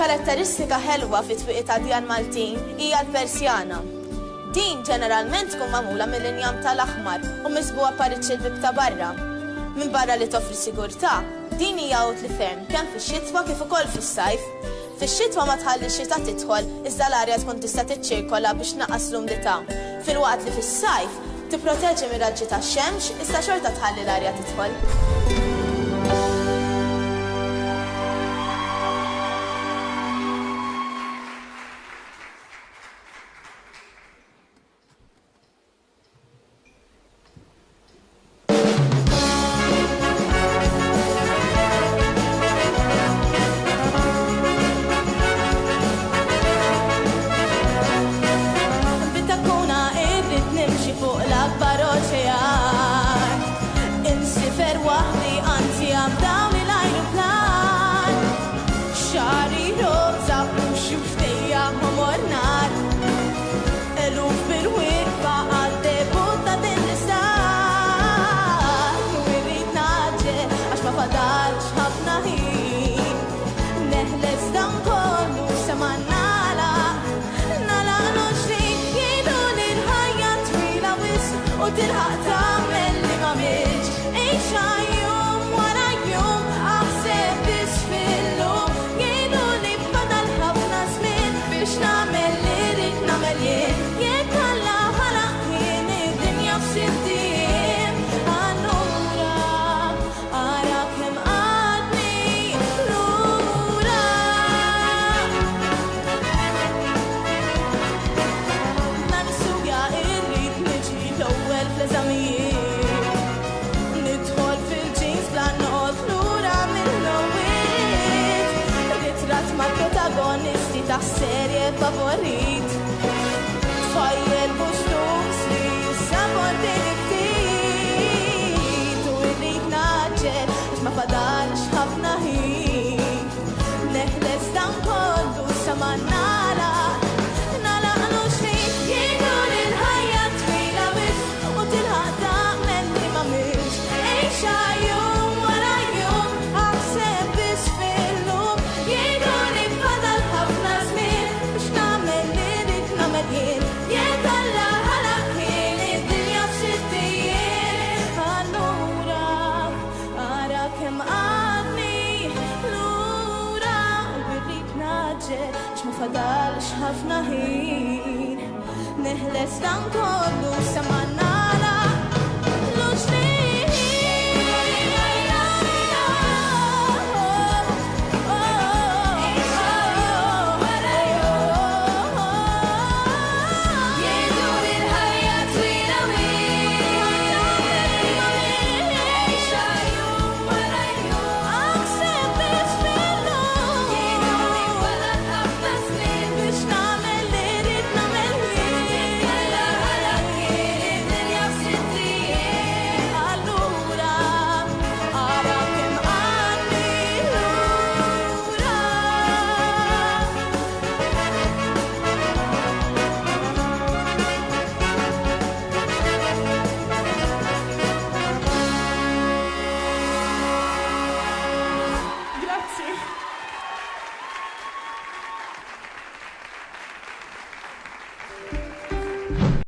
Karatteristika ħelwa fit-twieqi ta' djar Maltin hija l-persjana. Din ġeneralment tkun magħmula mill-injam tal-aħmar u misbuha paritx il-bib ta' barra. Minn barra li toffri sigurtà, din hija utli ferm kemm fix-xitwa kif ukoll fis-sajf. Fix-xitwa ma tħallix xita tidħol iżda l-arja tkun tista' tiċċirkola biex tnaqqas l-umidità. Filwaqt li fis-sajf tipproteġi mir-raġġi tax-xemx iżda xorta tħalli l-arja tidħol. Ta' serje favorit tfajjel bustums li sabonti ftit u irrid naġġel għax ma fadalx ħafna ħin neħles dan kollu sa ma nagħlaq xejn jgħidu li l-ħajja twila wis u tilħaq tagħmel li ma milx għejxa jum wara jum aħseb biss fil-lum jgħidu li fadal ħafna jek Alla ħalaq kien id-dinja f'sittijien allura ara kemm għadni lura u rrid naġġel x'ma fadalx ħafna ħin neħles dan kollu sa